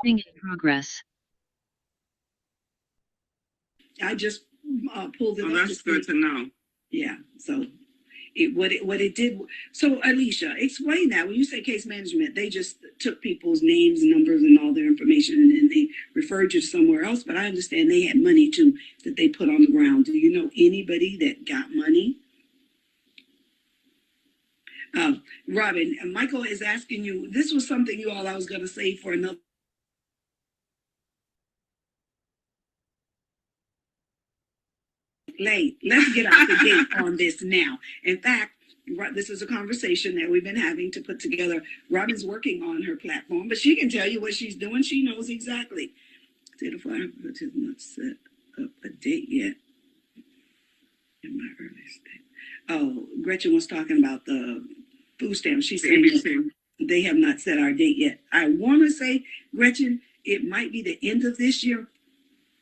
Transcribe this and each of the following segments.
Thing in progress. I just pulled it Oh, up. that's good to know. Yeah. So what it did. So Alicia, explain that. When you say case management, they just took people's names, numbers, and all their information, and then they referred you to somewhere else. But I understand they had money too that they put on the ground. Do you know anybody that got money? Robin, Michael is asking you. This was something you all I was going to say for another. Let's get out the gate on this now. In fact, this is a conversation that we've been having to put together. Robin's working on her platform, but she can tell you what she's doing. She knows exactly. Data file has not set up a date yet. In my early state. Oh, Gretchen was talking about the food stamps. She's saying they have not set our date yet. I want to say, Gretchen, it might be the end of this year.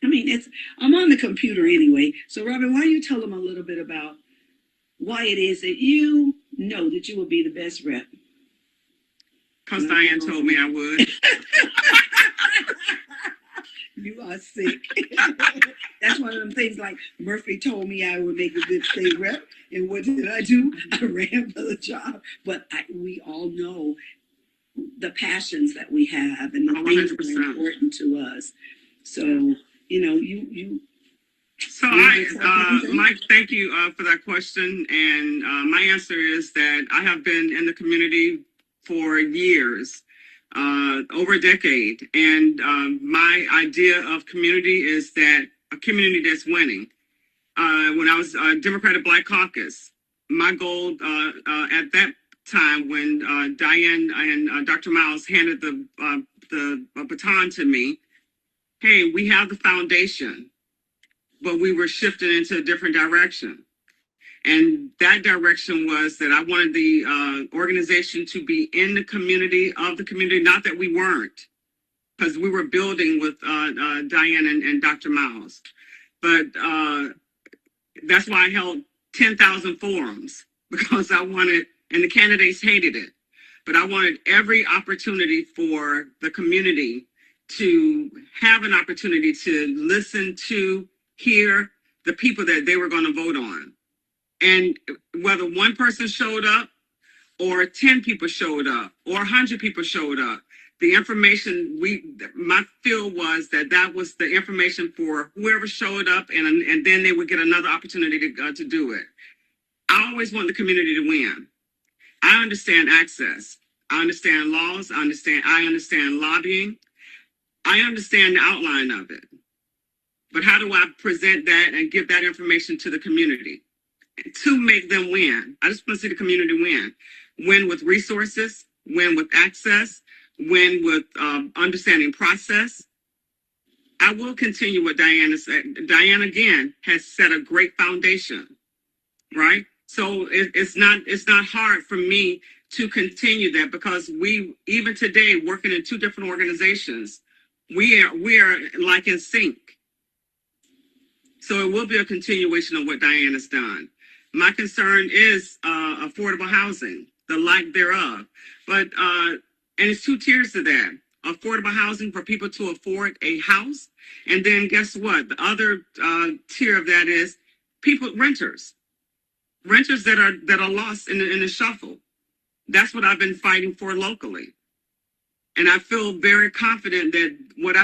I mean, I'm on the computer anyway. So, Robin, why don't you tell them a little bit about why it is that you know that you will be the best rep? Because Diane told me I would. You are sick. That's one of them things like Murphy told me I would make a good state rep. And what did I do? I ran for the job. But we all know the passions that we have and the things that are important to us. So, you. So Mike, thank you for that question. And my answer is that I have been in the community for years, over a decade. And my idea of community is that a community that's winning. When I was Democratic Black Caucus, my goal at that time when Diane and Dr. Miles handed the baton to me, hey, we have the foundation, but we were shifting into a different direction. And that direction was that I wanted the organization to be in the community, of the community, not that we weren't, because we were building with Diane and Dr. Miles. But that's why I held 10,000 forums, because I wanted, and the candidates hated it, but I wanted every opportunity for the community to have an opportunity to listen to, hear the people that they were going to vote on. And whether one person showed up or 10 people showed up or 100 people showed up, the information my feel was that was the information for whoever showed up, and then they would get another opportunity to do it. I always want the community to win. I understand access. I understand laws. I understand lobbying. I understand the outline of it. But how do I present that and give that information to the community to make them win? I just want to see the community win. Win with resources, win with access, win with understanding process. I will continue what Diana said. Diane, again, has set a great foundation, right? So it's not hard for me to continue that, because we, even today, working in two different organizations, we are like in sync. So it will be a continuation of what Diane has done. My concern is affordable housing, the lack thereof. But and it's two tiers to that: affordable housing for people to afford a house, and then guess what? The other tier of that is renters that are lost in the shuffle. That's what I've been fighting for locally, and I feel very confident that what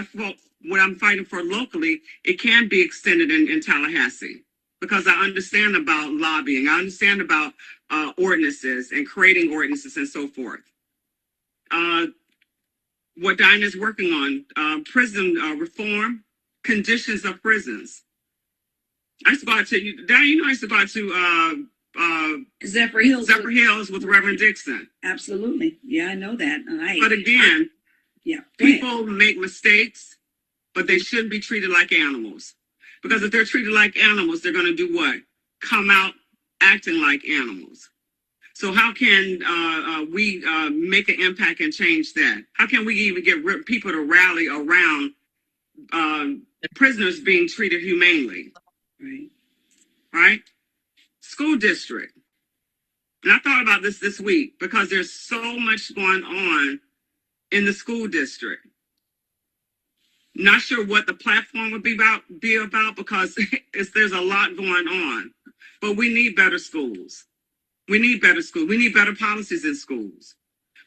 I'm fighting for locally, it can be extended in Tallahassee, because I understand about lobbying. I understand about ordinances and creating ordinances and so forth. What Diane is working on, prison reform, conditions of prisons. I used to go out to, Diane, I used to go out to Zephyr Hills with Reverend Dixon. Absolutely. Yeah, I know that. But again, yeah, people make mistakes, but they shouldn't be treated like animals. Because if they're treated like animals, they're going to do what? Come out acting like animals. So how can we make an impact and change that? How can we even get people to rally around prisoners being treated humanely? Right? School district. And I thought about this week, because there's so much going on in the school district. Not sure what the platform would be about because there's a lot going on. But we need better schools. We need better schools. We need better policies in schools.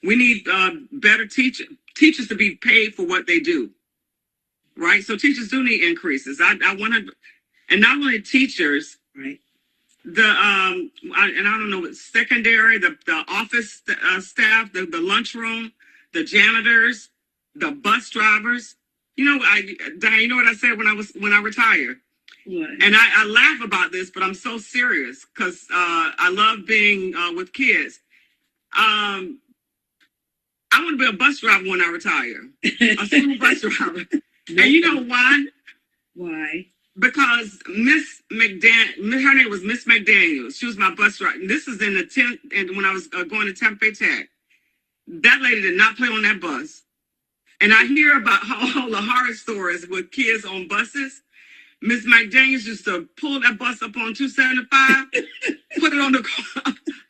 We need better teachers to be paid for what they do. Right? So teachers do need increases. I want to, and not only teachers, right? And I don't know what secondary, the office staff, the lunchroom, the janitors, the bus drivers. You know, Diane, you know what I said when I retired? What? And I laugh about this, but I'm so serious because I love being with kids. I want to be a bus driver when I retire, a school bus driver. And you know why? Why? Because Miss McDaniel, her name was Miss McDaniels. She was my bus driver. This is in the 10th, and when I was going to Tempe Tech. That lady did not play on that bus. And I hear about all the horror stories with kids on buses. Miss McDaniels used to pull that bus up on 275, put it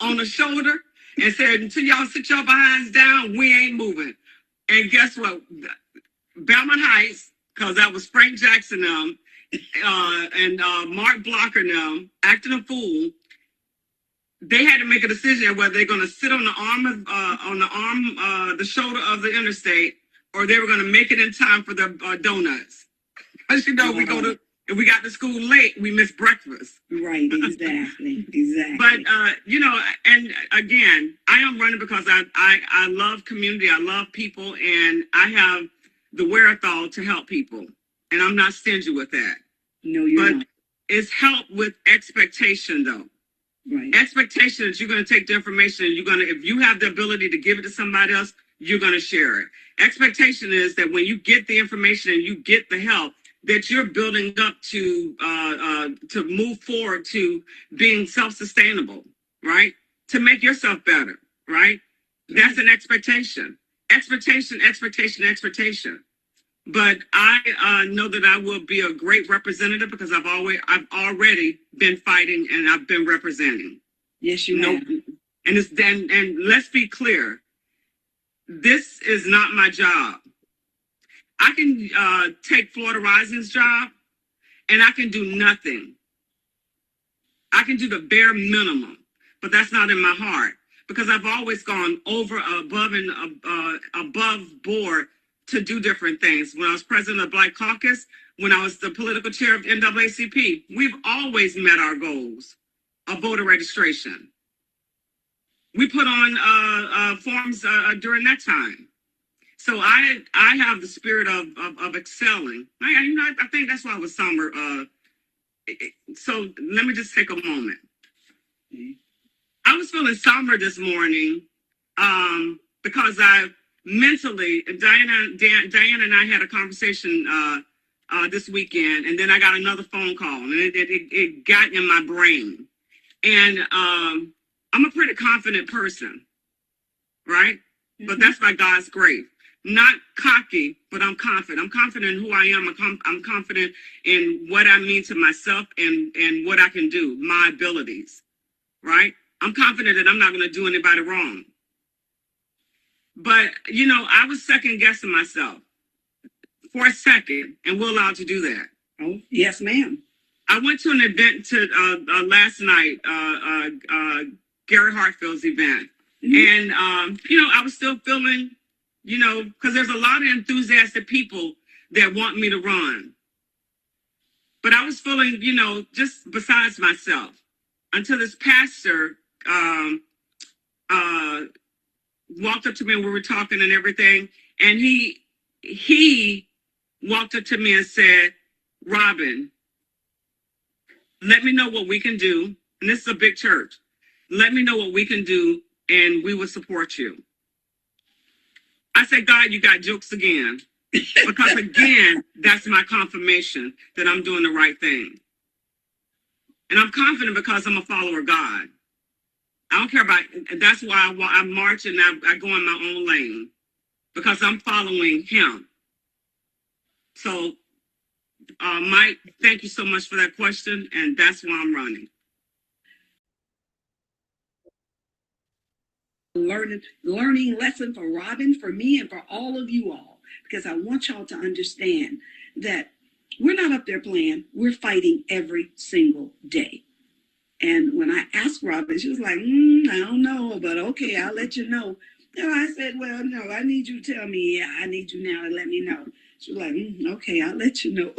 on the shoulder, and said, "Until y'all sit your behinds down, we ain't moving." And guess what? Belmont Heights, because that was Frank Jackson and Mark Blocker acting a fool. They had to make a decision whether they're going to sit on the shoulder of the interstate, or they were going to make it in time for the donuts. Because if we got to school late, we missed breakfast. Right, exactly. But and again, I am running because I love community, I love people, and I have the wherewithal to help people, and I'm not stingy with that. No, you're not. It's help with expectation, though. Right. Expectation that you're going to take the information and if you have the ability to give it to somebody else, you're going to share it. Expectation is that when you get the information and you get the help, that you're building up to move forward to being self-sustainable, right? To make yourself better, right? That's an expectation. Expectation. But I know that I will be a great representative because I've already been fighting and I've been representing. Yes, you have. And let's be clear. This is not my job. I can take Florida Rising's job and I can do nothing. I can do the bare minimum, but that's not in my heart because I've always gone above board to do different things. When I was president of Black Caucus, when I was the political chair of NAACP, we've always met our goals of voter registration. We put on forms during that time. So I have the spirit of excelling. I think that's why I was somber. So let me just take a moment. I was feeling somber this morning because I mentally, Diana and I had a conversation this weekend, and then I got another phone call, and it got in my brain. And I'm a pretty confident person, right? Mm-hmm. But that's by God's grace. Not cocky, but I'm confident. I'm confident in who I am. I'm confident in what I mean to myself and what I can do, my abilities, right? I'm confident that I'm not going to do anybody wrong. But, I was second guessing myself for a second, and we're allowed to do that. Oh, yes, ma'am. I went to an event last night, Gary Hartfield's event. Mm-hmm. And, I was still feeling, because there's a lot of enthusiastic people that want me to run. But I was feeling, just besides myself until this pastor walked up to me and we were talking and everything. And he walked up to me and said, "Robin, let me know what we can do." And this is a big church. "Let me know what we can do and we will support you." I said, "God, you got jokes again." Because again, that's my confirmation that I'm doing the right thing. And I'm confident because I'm a follower of God. I don't care about, that's why I march and I go in my own lane. Because I'm following him. So, Mike, thank you so much for that question. And that's why I'm running. Learning lesson for Robin, for me, and for all of you all. because I want y'all to understand that we're not up there playing. We're fighting every single day. And when I asked Robin, she was like, I don't know, but okay, I'll let you know. And I said, well, no, I need you to tell me. Yeah, I need you now to let me know. She was like, okay, I'll let you know.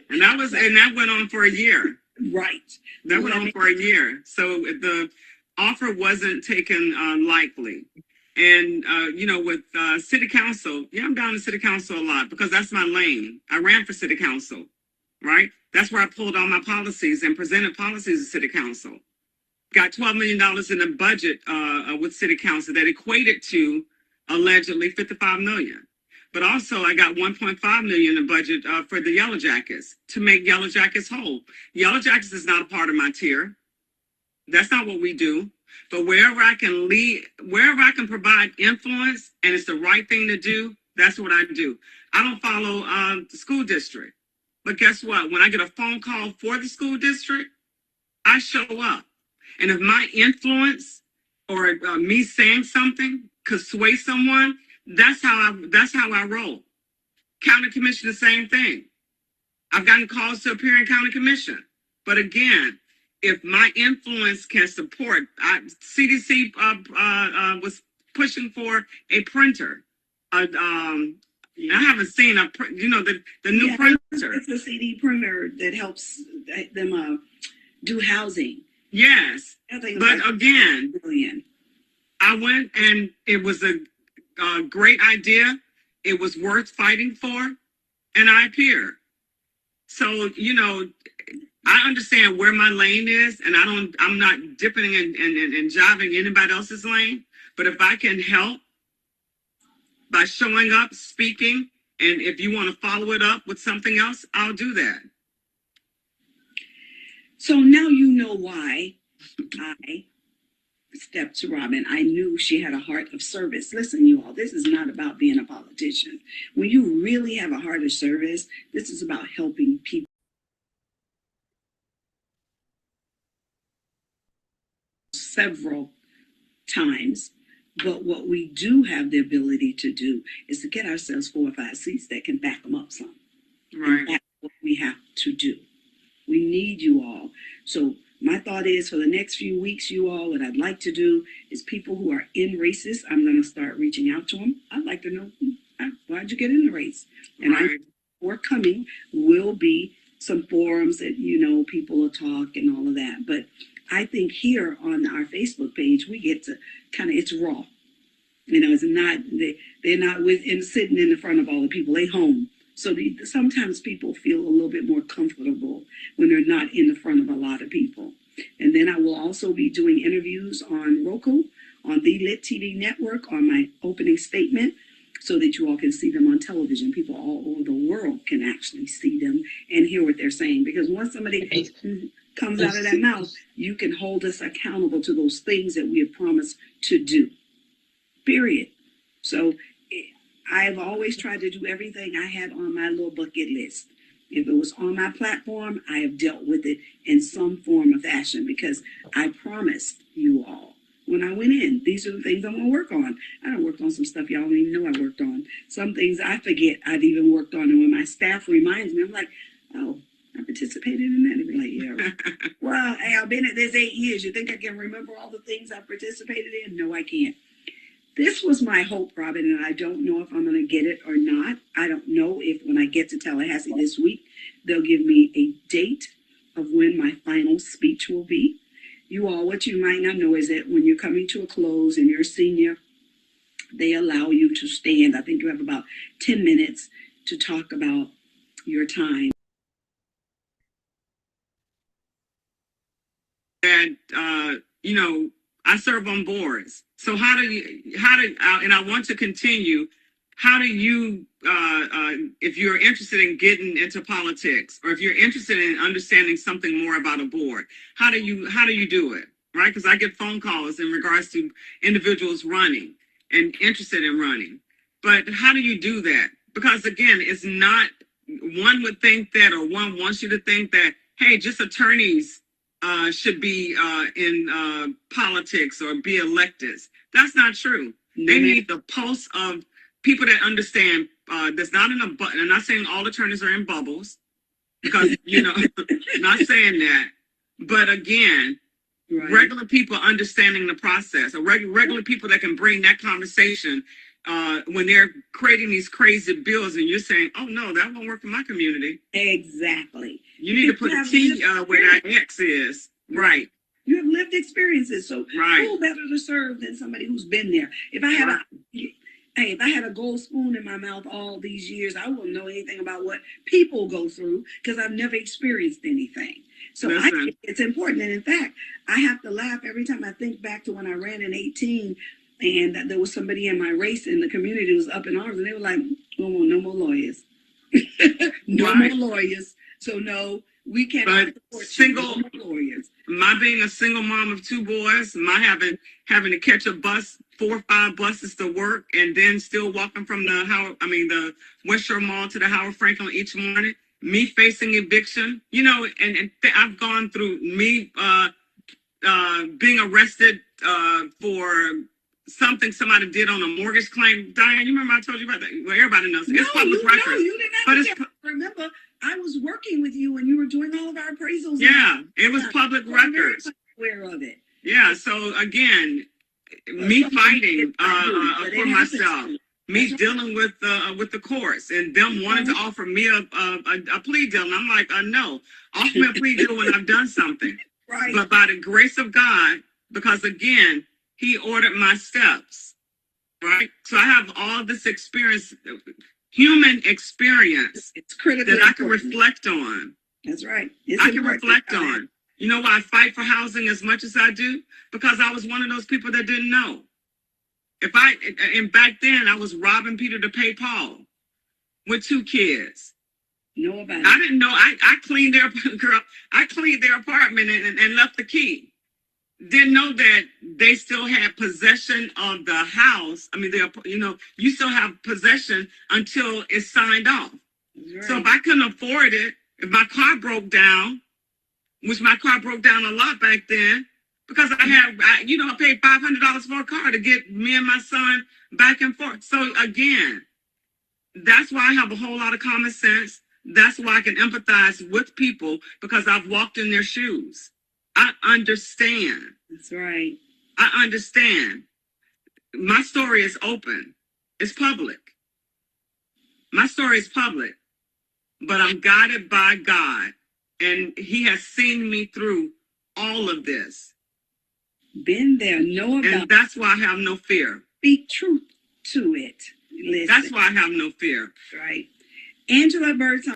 And that went on for a year. Right. That went on for a year. So the offer wasn't taken lightly. And, with city council, I'm down to city council a lot because that's my lane. I ran for city council, right? That's where I pulled all my policies and presented policies to city council. Got $12 million in the budget with city council that equated to allegedly $55 million. But also I got $1.5 million in budget for the Yellow Jackets to make Yellow Jackets whole. Yellow Jackets is not a part of my tier. That's not what we do. But wherever I can lead, wherever I can provide influence and it's the right thing to do, that's what I do. I don't follow the school district. But guess what? When I get a phone call for the school district, I show up. And if my influence or me saying something could sway someone, that's how I roll. County commission, the same thing. I've gotten calls to appear in county commission. But again, if my influence can support, CDC was pushing for a printer. I haven't seen the new printer. It's a CD printer that helps them do housing. Yes, but again, I went and it was a great idea. It was worth fighting for, and I appeared. So I understand where my lane is, and I'm not dipping and jiving anybody else's lane. But if I can help by showing up, speaking, and if you want to follow it up with something else, I'll do that. So now you know why I stepped to Robin. I knew she had a heart of service. Listen, you all, this is not about being a politician. When you really have a heart of service, this is about helping people. Several times, but what we do have the ability to do is to get ourselves 4 or 5 seats that can back them up some. Right. And that's what we have to do. We need you all. So my thought is for the next few weeks, you all, what I'd like to do is people who are in races, I'm going to start reaching out to them. I'd like to know, why'd you get in the race? And right. Forthcoming will be some forums that, people will talk and all of that. But I think here on our Facebook page, we get to it's raw. It's not, they're not sitting in the front of all the people, they home. So sometimes people feel a little bit more comfortable when they're not in the front of a lot of people. And then I will also be doing interviews on Roku, on the Lit TV network, on my opening statement, so that you all can see them on television. People all over the world can actually see them and hear what they're saying. Because once somebody comes out of that mouth, you can hold us accountable to those things that we have promised to do. Period. So I've always tried to do everything I had on my little bucket list. If it was on my platform, I have dealt with it in some form or fashion because I promised you all when I went in, these are the things I'm going to work on. I done worked on some stuff y'all don't even know I worked on. Some things I forget I've even worked on. And when my staff reminds me, I'm like, oh, I participated in that. And be like, yeah. Right. Well, hey, I've been at this 8 years. You think I can remember all the things I participated in? No, I can't. This was my hope, Robin, and I don't know if I'm going to get it or not. I don't know if when I get to Tallahassee this week, they'll give me a date of when my final speech will be. You all, what you might not know is that when you're coming to a close and you're a senior, they allow you to stand. I think you have about 10 minutes to talk about your time. And, I serve on boards. So and I want to continue, how do you, if you're interested in getting into politics, or if you're interested in understanding something more about a board, how do you do it, right? Because I get phone calls in regards to individuals running and interested in running. But how do you do that? Because again, it's not, one would think that, or one wants you to think that, hey, just attorneys should be in politics or be electeds. That's not true. They need the pulse of people that understand. That's not in a button. I'm not saying all attorneys are in bubbles, because not saying that. But again, right. Regular people understanding the process, or regular people that can bring that conversation when they're creating these crazy bills, and you're saying, "Oh no, that won't work for my community." Exactly. You need to put a T where that X is. Right. You have lived experiences, so who better to serve than somebody who's been there? If I had a gold spoon in my mouth all these years, I wouldn't know anything about what people go through because I've never experienced anything. So I think it's important. And in fact, I have to laugh every time I think back to when I ran in 18 and there was somebody in my race in the community who was up in arms, and they were like, "Oh, no more lawyers." No more lawyers. So no, we cannot support single lawyers. My being a single mom of 2 boys, my having to catch a bus, 4 or 5 buses to work, and then still walking from the West Shore Mall to the Howard Franklin each morning. Me facing eviction, and I've gone through me being arrested for something somebody did on a mortgage claim. Diane, you remember I told you about that? Well, everybody knows. No, it's public record. No, you did not. Remember, I was working with you when you were doing all of our appraisals. Yeah, it was public records. Aware of it. Yeah. So again, me fighting for myself, me dealing with the courts, and them wanting to offer me a plea deal, and I'm like, no, offer me a plea deal when I've done something. Right. But by the grace of God, because again, He ordered my steps. Right. So I have all this experience. Human experience it's critical that I can reflect on. That's right. I can reflect on. You know why I fight for housing as much as I do? Because I was one of those people that didn't know. And back then I was robbing Peter to pay Paul with 2 kids. Know about it. I didn't know. I cleaned their apartment and left the key. Didn't know that they still had possession of the house. I mean, you still have possession until it's signed off. Right. So if I couldn't afford it, if my car broke down, which my car broke down a lot back then, because I paid $500 for a car to get me and my son back and forth. So again, that's why I have a whole lot of common sense. That's why I can empathize with people, because I've walked in their shoes. I understand. That's right. I understand. My story is open. It's public. My story is public. But I'm guided by God. And He has seen me through all of this. Been there, know about it. And that's why I have no fear. Speak truth to it. Listen. That's why I have no fear. Right. Angela Burton.